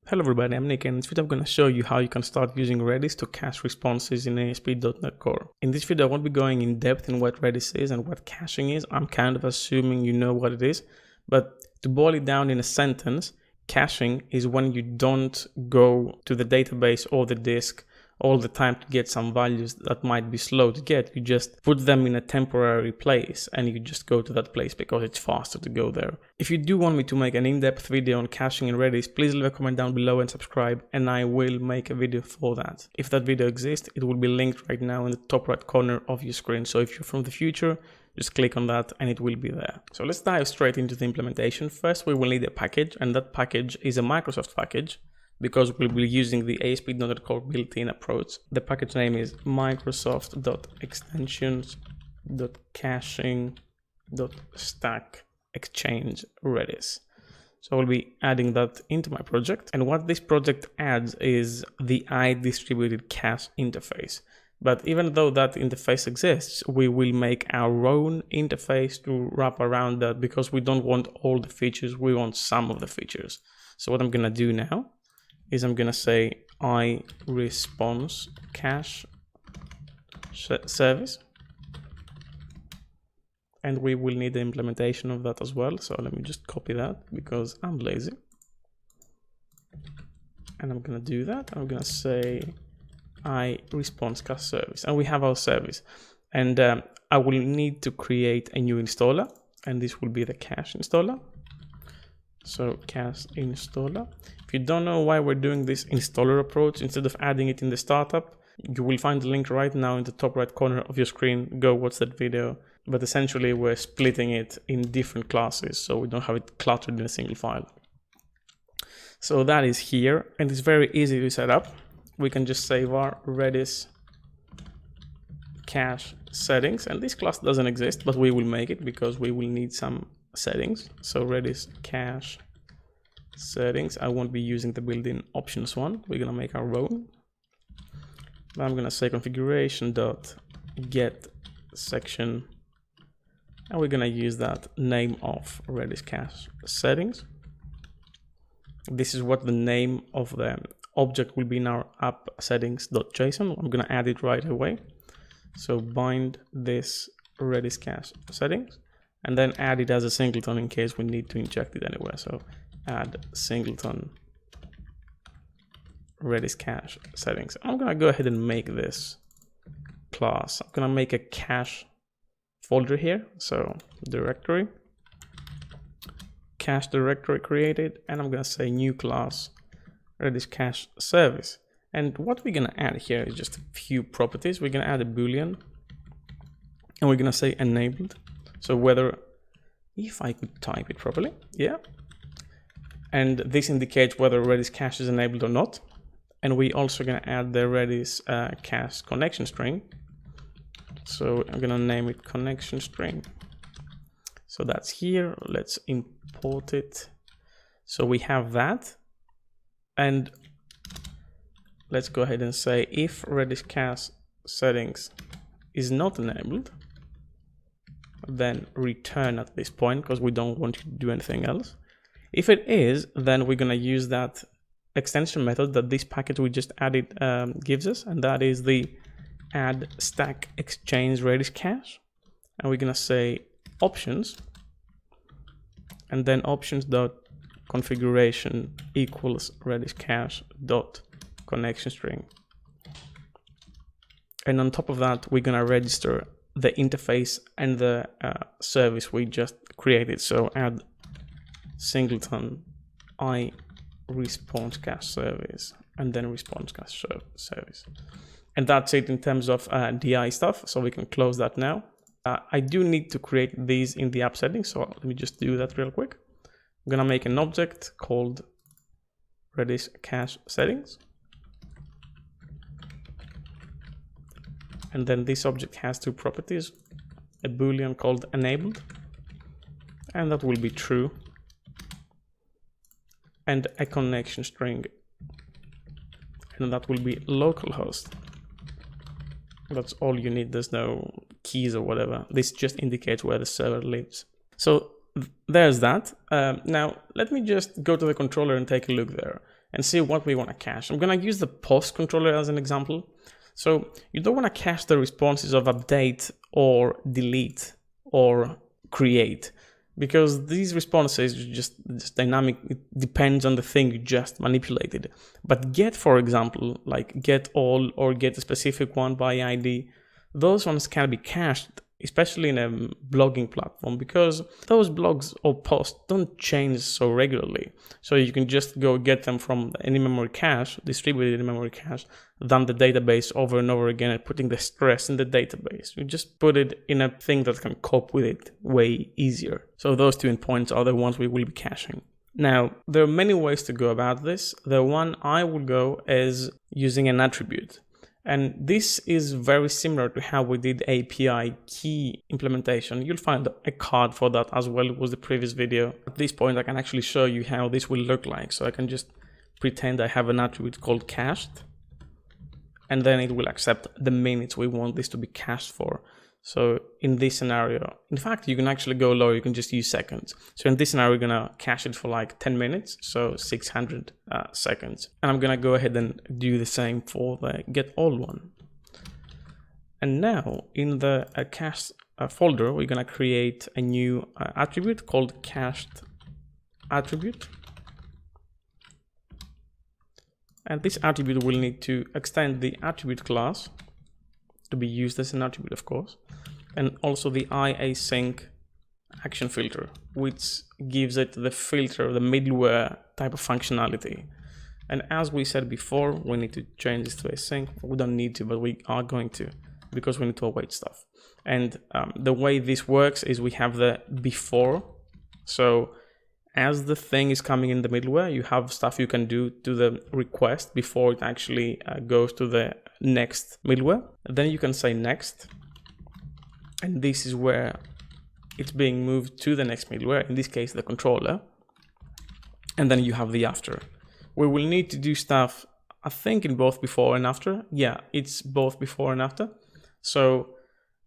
Hello everybody, I'm Nick, and in this video I'm going to show you how you can start using Redis to cache responses in ASP.NET Core. In this video I won't be going in depth in what Redis is and what caching is. I'm kind of assuming you know what it is, but to boil it down in a sentence, caching is when you don't go to the database or the disk all the time to get some values that might be slow to get. You just put them in a temporary place and you just go to that place because it's faster to go there. If you do want me to make an in-depth video on caching in Redis, please leave a comment down below and subscribe, and I will make a video for that. If that video exists, it will be linked right now in the top right corner of your screen. So if you're from the future, just click on that and it will be there. So let's dive straight into the implementation. First, we will need a package, and that package is a Microsoft package, because we'll be using the ASP.NET Core built-in approach. The package name is microsoft.extensions.caching.stack.exchange Redis. So I'll be adding that into my project. And what this project adds is the distributed cache interface. But even though that interface exists, we will make our own interface to wrap around that, because we don't want all the features, we want some of the features. So what I'm gonna do now is I'm gonna say response cache service, and we will need the implementation of that as well. So let me just copy that because I'm lazy, and I'm gonna do that. I'm gonna say response cache service, and we have our service, and I will need to create a new installer, and this will be the cache installer. So cache installer. If you don't know why we're doing this installer approach instead of adding it in the startup, you will find the link right now in the top right corner of your screen. Go watch that video. But essentially we're splitting it in different classes, so we don't have it cluttered in a single file. So that is here, and it's very easy to set up. We can just say var Redis cache settings, and this class doesn't exist, but we will make it because we will need some settings. So Redis cache settings. I won't be using the built-in options one. We're gonna make our own. I'm gonna say configuration.get section, and we're gonna use that name of Redis cache settings. This is what the name of the object will be in our app settings.json. I'm gonna add it right away. So bind this Redis cache settings, and then add it as a singleton in case we need to inject it anywhere. So add singleton Redis cache settings. I'm gonna go ahead and make this class. I'm gonna make a cache folder here. So directory, cache directory created, and I'm gonna say new class Redis cache service. And what we're gonna add here is just a few properties. We're gonna add a boolean, and we're gonna say enabled. So whether, if I could type it properly, yeah. And this indicates whether Redis cache is enabled or not. And we also gonna add the Redis cache connection string. So I'm gonna name it connection string. So that's here. Let's import it. So we have that. And let's go ahead and say if Redis cache settings is not enabled, then return at this point, because we don't want you to do anything else. If it is, then we're gonna use that extension method that this package we just added gives us, and that is the add stack exchange Redis cache. And we're gonna say options, and then options.configuration equals Redis cache dot connection string. And on top of that, we're gonna register the interface and the service we just created. So add singleton response cache service, and then response cache service. And that's it in terms of DI stuff. So we can close that now. I do need to create these in the app settings. So let me just do that real quick. I'm gonna make an object called Redis cache settings. And then this object has two properties, a boolean called enabled, and that will be true, and a connection string, and that will be localhost. That's all you need. There's no keys or whatever. This just indicates where the server lives. So there's that. Now let me just go to the controller and take a look there. and see what we want to cache. I'm going to use the post controller as an example. So you don't want to cache the responses of update or delete or create, because these responses just dynamic. It depends on the thing you just manipulated. But get, for example, like get all or get a specific one by ID, those ones can be cached, especially in a blogging platform, because those blogs or posts don't change so regularly. So you can just go get them from any memory cache, distributed memory cache, than the database over and over again and putting the stress in the database. You just put it in a thing that can cope with it way easier. So those two endpoints are the ones we will be caching. Now, there are many ways to go about this. The one I will go is using an attribute. And this is very similar to how we did API key implementation. You'll find a card for that as well. It was the previous video. At this point, I can actually show you how this will look like. So I can just pretend I have an attribute called cached, and then it will accept the minutes we want this to be cached for. So in this scenario, in fact, you can actually go lower. You can just use seconds. So in this scenario, we're going to cache it for like 10 minutes. So 600 seconds. And I'm going to go ahead and do the same for the get all one. And now in the cache folder, we're going to create a new attribute called cached attribute. And this attribute will need to extend the attribute class to be used as an attribute, of course, and also the iasync action filter, which gives it the filter, the middleware type of functionality. And as we said before, we need to change this to async. We don't need to, but we are going to, because we need to await stuff. And the way this works is we have the before. So as the thing is coming in the middleware, you have stuff you can do to the request before it actually goes to the next middleware. And then you can say next, and this is where it's being moved to the next middleware, in this case the controller. And then you have the after. We will need to do stuff, I think, in both before and after. Yeah, it's both before and after. So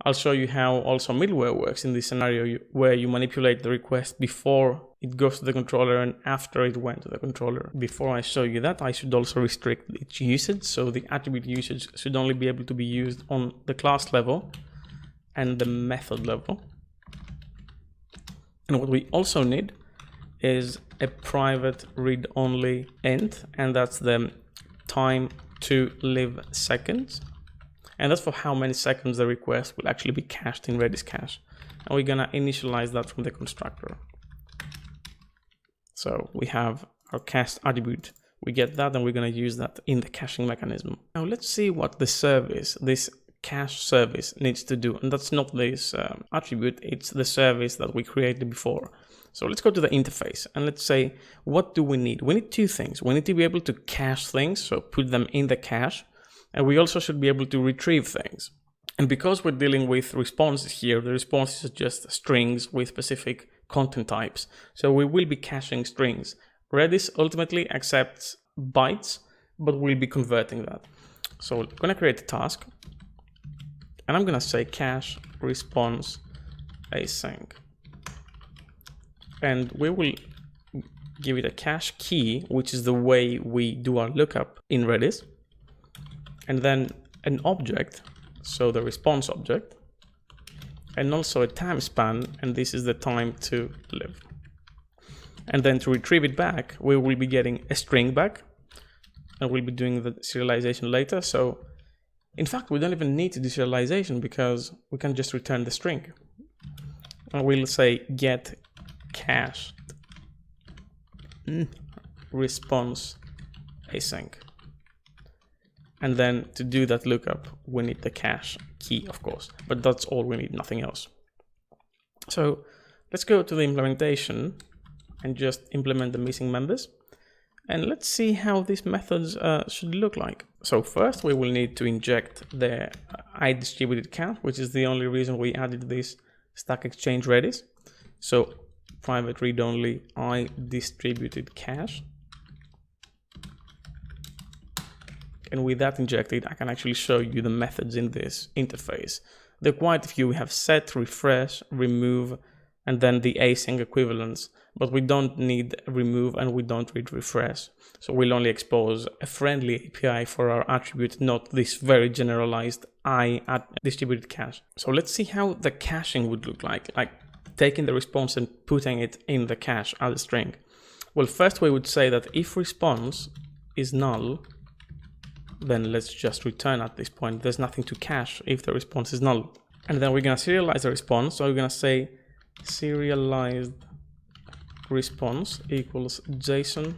I'll show you how also middleware works in this scenario where you manipulate the request before it goes to the controller and after it went to the controller. Before I show you that, I should also restrict its usage. So the attribute usage should only be able to be used on the class level and the method level. And what we also need is a private read-only int, and that's the time to live seconds. And that's for how many seconds the request will actually be cached in Redis Cache. And we're gonna initialize that from the constructor. So we have our cached attribute. We get that, and we're gonna use that in the caching mechanism. Now let's see what the service, this cache service, needs to do. And that's not this attribute, it's the service that we created before. So let's go to the interface and let's say, what do we need? We need two things. We need to be able to cache things, so put them in the cache. And we also should be able to retrieve things. And because we're dealing with responses here, the responses are just strings with specific content types. So we will be caching strings. Redis ultimately accepts bytes, but we'll be converting that. So I'm going to create a task. And I'm going to say cache response async. And we will give it a cache key, which is the way we do our lookup in Redis. And then an object, so the response object, and also a time span, and this is the time to live. And then to retrieve it back, we will be getting a string back, and we'll be doing the serialization later. So in fact, we don't even need to do serialization because we can just return the string. And we'll say get cached response async. And then to do that lookup, we need the cache key, of course, but that's all we need, nothing else. So let's go to the implementation and just implement the missing members. And let's see how these methods should look like. So first we will need to inject the iDistributed count, which is the only reason we added this Stack Exchange Redis. So private read-only iDistributed cache. And with that injected, I can actually show you the methods in this interface. There are quite a few. We have set, refresh, remove, and then the async equivalence, but we don't need remove and we don't read refresh. So we'll only expose a friendly API for our attribute, not this very generalized I at distributed cache. So let's see how the caching would look like taking the response and putting it in the cache as a string. Well, first we would say that if response is null, then let's just return at this point. There's nothing to cache if the response is null. And then we're gonna serialize the response. So we're gonna say serialized response equals JSON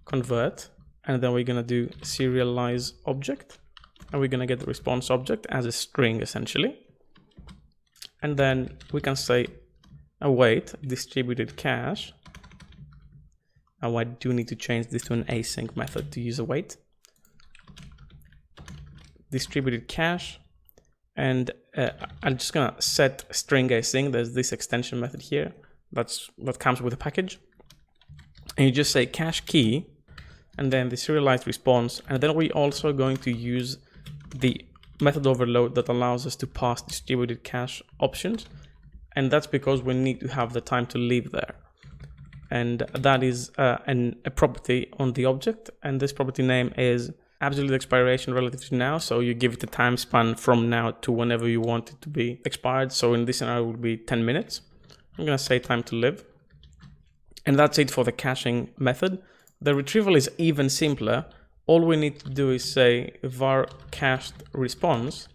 convert, and then we're gonna do serialize object, and we're gonna get the response object as a string essentially. And then we can say await distributed cache. Now I do need to change this to an async method to use await. Distributed cache, and I'm just gonna set string async. There's this extension method here that comes with a package, and you just say CacheKey, and then the serialized response, and then we're also going to use the method overload that allows us to pass distributed cache options, and that's because we need to have the time to live there, and that is a property on the object, and this property name is absolute expiration relative to now. So you give it a time span from now to whenever you want it to be expired. So in this scenario it will be 10 minutes. I'm gonna say time to live, and that's it for the caching method. The retrieval is even simpler. All we need to do is say var cached response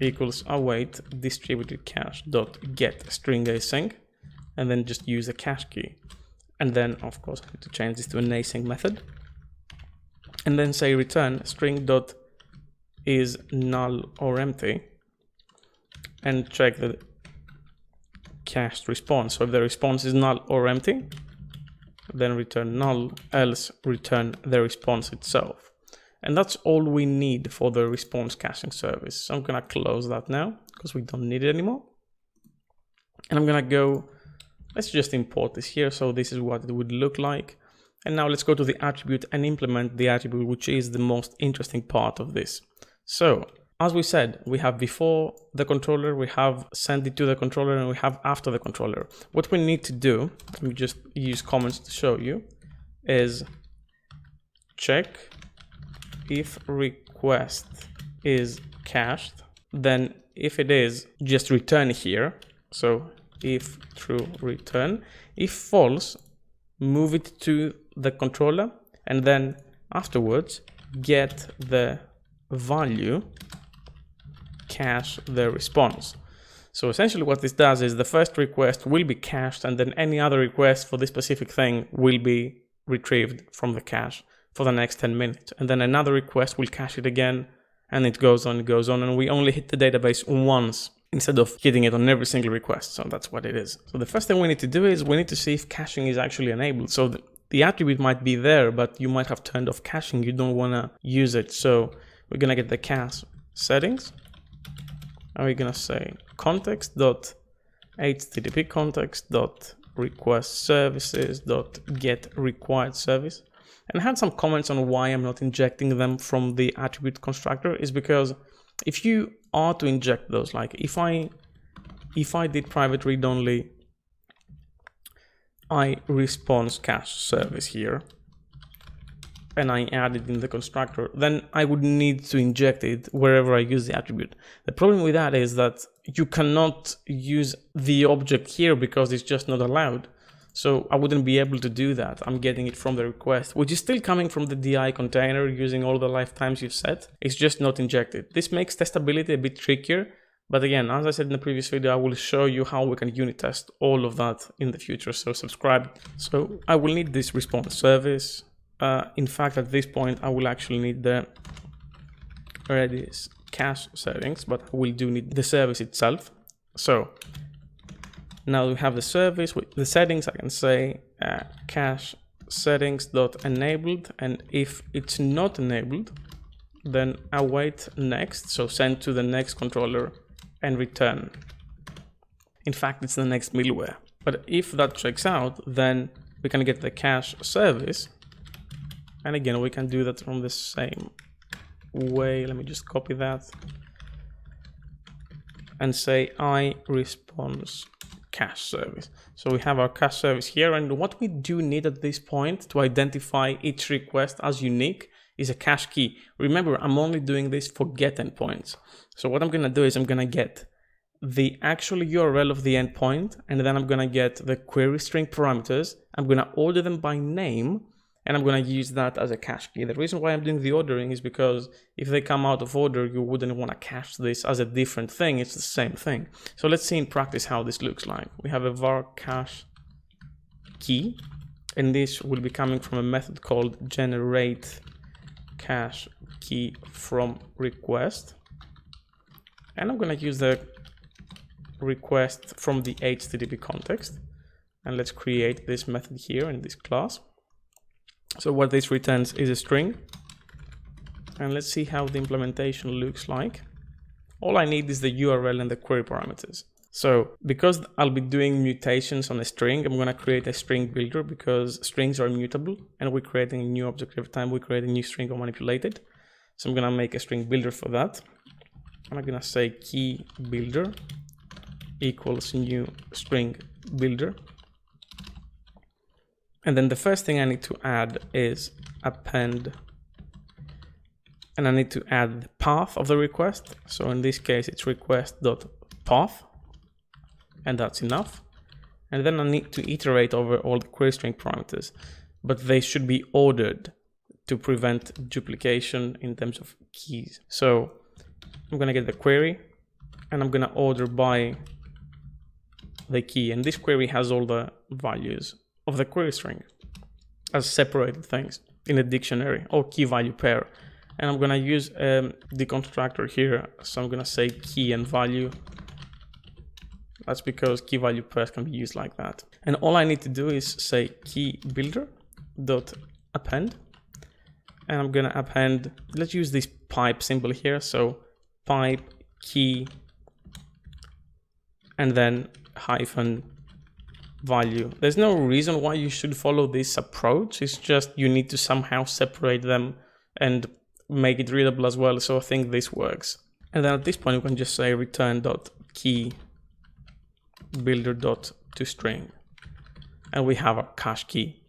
equals await distributed cache dot get string async, and then just use a cache key. And then of course I need to change this to an async method, and then say return string dot is null or empty, and check the cached response. So if the response is null or empty, then return null, else return the response itself. And that's all we need for the response caching service. So I'm gonna close that now because we don't need it anymore. And I'm gonna go, let's just import this here. So this is what it would look like. And now let's go to the attribute and implement the attribute, which is the most interesting part of this. So as we said, we have before the controller, we have send it to the controller, and we have after the controller. What we need to do, let me just use comments to show you, is check if request is cached, then if it is, just return here. So if true, return. If false, move it to the controller, and then afterwards get the value, cache the response. So essentially what this does is the first request will be cached, and then any other request for this specific thing will be retrieved from the cache for the next 10 minutes. And then another request will cache it again, and it goes on, and we only hit the database once instead of hitting it on every single request. So that's what it is. So the first thing we need to do is we need to see if caching is actually enabled. So the attribute might be there, but you might have turned off caching. You don't want to use it. So we're going to get the cache settings, and we're going to say context.http context.request services.get required service. And I had some comments on why I'm not injecting them from the attribute constructor. Is because if you are to inject those, like if I did private read only I response cache service here, and I add it in the constructor, then I would need to inject it wherever I use the attribute. The problem with that is that you cannot use the object here because it's just not allowed. So I wouldn't be able to do that. I'm getting it from the request, which is still coming from the DI container using all the lifetimes you've set. It's just not injected. This makes testability a bit trickier. But again, as I said in the previous video, I will show you how we can unit test all of that in the future. So subscribe. So I will need this response service. In fact, at this point, I will actually need the Redis Cache settings, but I will do need the service itself. So now we have the service with the settings. I can say cache settings.enabled, and if it's not enabled, then await next. So send to the next controller and return. In fact, it's the next middleware. But if that checks out, then we can get the cache service. And again, we can do that from the same way. Let me just copy that. and say I response cache service. So we have our cache service here, and what we do need at this point to identify each request as unique is a cache key. Remember, I'm only doing this for get endpoints. So what I'm gonna do is I'm gonna get the actual URL of the endpoint, and then I'm gonna get the query string parameters. I'm gonna order them by name, and I'm gonna use that as a cache key. The reason why I'm doing the ordering is because if they come out of order, you wouldn't wanna cache this as a different thing. It's the same thing. So let's see in practice how this looks like. We have a var cache key, and this will be coming from a method called generate cache key from request. And I'm gonna use the request from the HTTP context, and let's create this method here in this class. So what this returns is a string, and let's see how the implementation looks like. All I need is the URL and the query parameters. So because I'll be doing mutations on a string, I'm going to create a string builder because strings are immutable, and we're creating a new object every time we create a new string or manipulate it. So I'm going to make a string builder for that, and I'm going to say key builder equals new string builder. And then the first thing I need to add is append, and I need to add the path of the request. So in this case, it's request.path, and that's enough. And then I need to iterate over all the query string parameters, but they should be ordered to prevent duplication in terms of keys. So I'm gonna get the query, and I'm gonna order by the key, and this query has all the values of the query string as separated things in a dictionary or key value pair. And I'm gonna use the constructor here, so I'm gonna say key and value. That's because key value pairs can be used like that. And all I need to do is say key builder dot append, and I'm gonna append, let's use this pipe symbol here, so pipe key and then hyphen value. There's no reason why you should follow this approach. It's just you need to somehow separate them and make it readable as well. So I think this works. And then at this point, you can just say return dot key builder dot toString, and we have our cache key.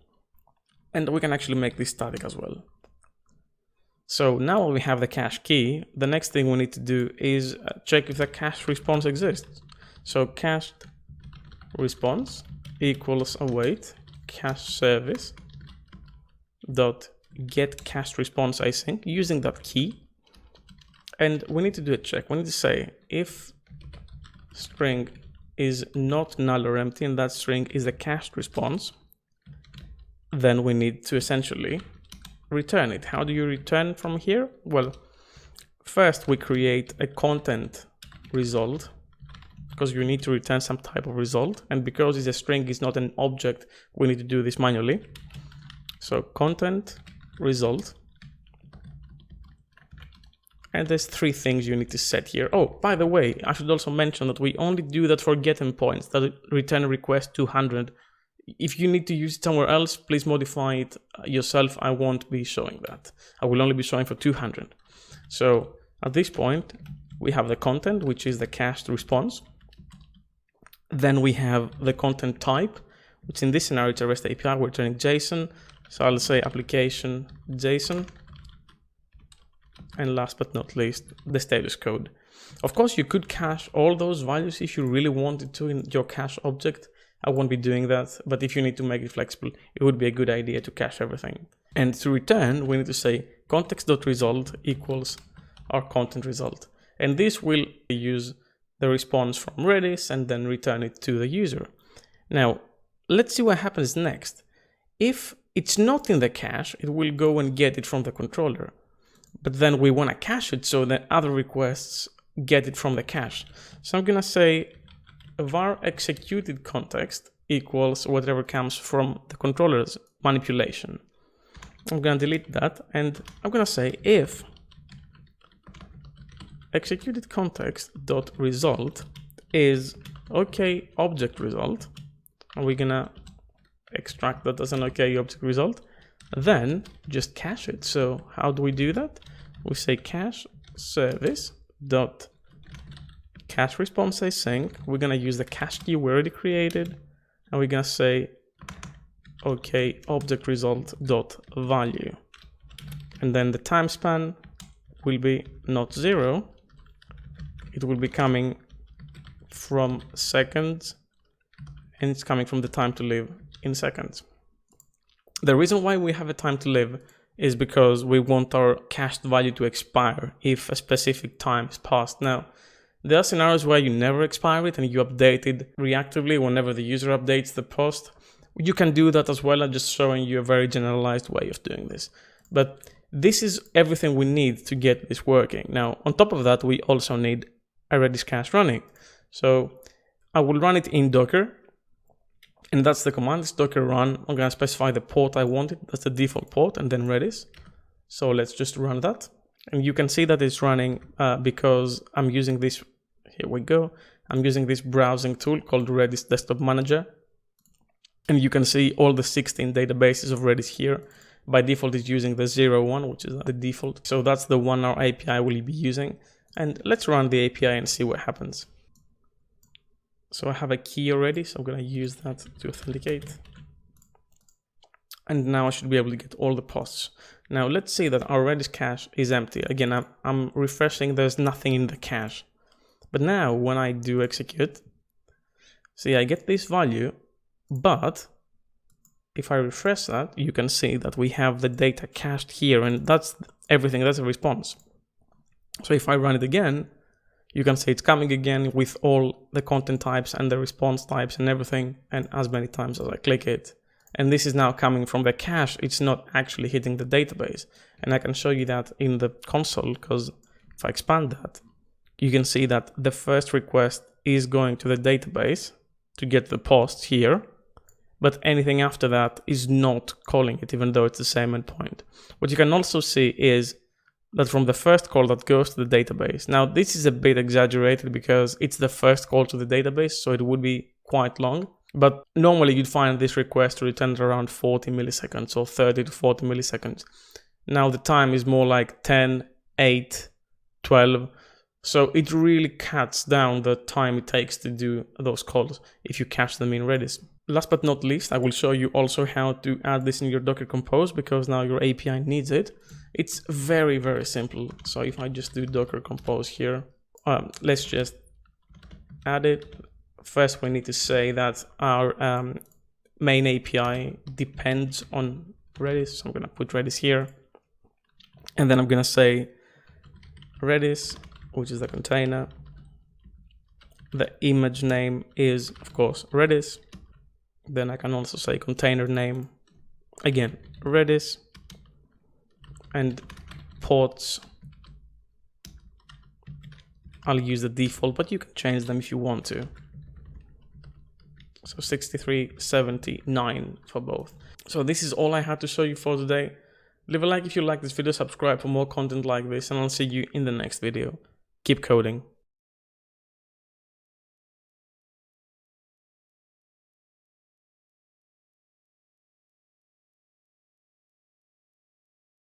And we can actually make this static as well. So now we have the cache key. The next thing we need to do is check if the cache response exists. So cached response equals await cache service dot get cached response async using that key, and we need to do a check. We need to say if string is not null or empty and that string is a cached response, then we need to essentially return it. How do you return from here? Well, first we create a content result, because you need to return some type of result, and because it's a string, it's not an object, we need to do this manually. So content result, and there's three things you need to set here. Oh, by the way, I should also mention that we only do that for get endpoints that return request 200. If you need to use it somewhere else, please modify it yourself. I won't be showing that. I will only be showing for 200. So at this point, we have the content, which is the cached response. Then we have the content type, which in this scenario it's a REST API, we're returning JSON. So I'll say application JSON. And last but not least, the status code. Of course, you could cache all those values if you really wanted to in your cache object. I won't be doing that, but if you need to make it flexible, it would be a good idea to cache everything. And to return, we need to say context.result equals our content result. And this will use the response from Redis and then return it to the user. Now, let's see what happens next. If it's not in the cache, it will go and get it from the controller. But then we want to cache it so that other requests get it from the cache. So I'm going to say var executed context equals whatever comes from the controller's manipulation. I'm going to delete that, and I'm going to say if executed context dot result is OK object result, and we're going to extract that as an OK object result, then just cache it. So how do we do that? We say cache service dot cache response async. We're gonna use the cache key we already created, and we're gonna say, okay, object result dot value, and then the time span will be not 0. It will be coming from seconds, and it's coming from the time to live in seconds. The reason why we have a time to live is because we want our cached value to expire if a specific time is passed. Now, there are scenarios where you never expire it and you update it reactively whenever the user updates the post. You can do that as well. I'm just showing you a very generalized way of doing this. But this is everything we need to get this working. Now, on top of that, we also need a Redis cache running. So I will run it in Docker. And that's the command, it's docker run. I'm gonna specify the port I want it. That's the default port, and then Redis. So let's just run that. And you can see that it's running because I'm using this, here we go. I'm using this browsing tool called Redis Desktop Manager. And you can see all the 16 databases of Redis here. By default, it's using the 01, which is the default. So that's the one our API will be using. And let's run the API and see what happens. So I have a key already, so I'm going to use that to authenticate. And now I should be able to get all the posts. Now let's see that our Redis cache is empty. Again, I'm refreshing, there's nothing in the cache. But now when I do execute, see, I get this value, but if I refresh that, you can see that we have the data cached here, and that's everything, that's a response. So if I run it again, you can see it's coming again with all the content types and the response types and everything, and as many times as I click it. And this is now coming from the cache, it's not actually hitting the database. And I can show you that in the console, because if I expand that, you can see that the first request is going to the database to get the post here, but anything after that is not calling it, even though it's the same endpoint. What you can also see is that from the first call that goes to the database. Now, this is a bit exaggerated because it's the first call to the database, so it would be quite long. But normally you'd find this request returned around 40 milliseconds or 30 to 40 milliseconds. Now the time is more like 10, 8, 12. So it really cuts down the time it takes to do those calls if you cache them in Redis. Last but not least, I will show you also how to add this in your Docker Compose, because now your API needs it. It's very, very simple. So if I just do Docker Compose here, let's just add it. First, we need to say that our main API depends on Redis. So I'm going to put Redis here. And then I'm going to say Redis, which is the container. The image name is, of course, Redis. Then I can also say container name, again, Redis. And ports, I'll use the default, but you can change them if you want to. So 63, 79 for both. So this is all I had to show you for today. Leave a like if you like this video, subscribe for more content like this, and I'll see you in the next video. Keep coding.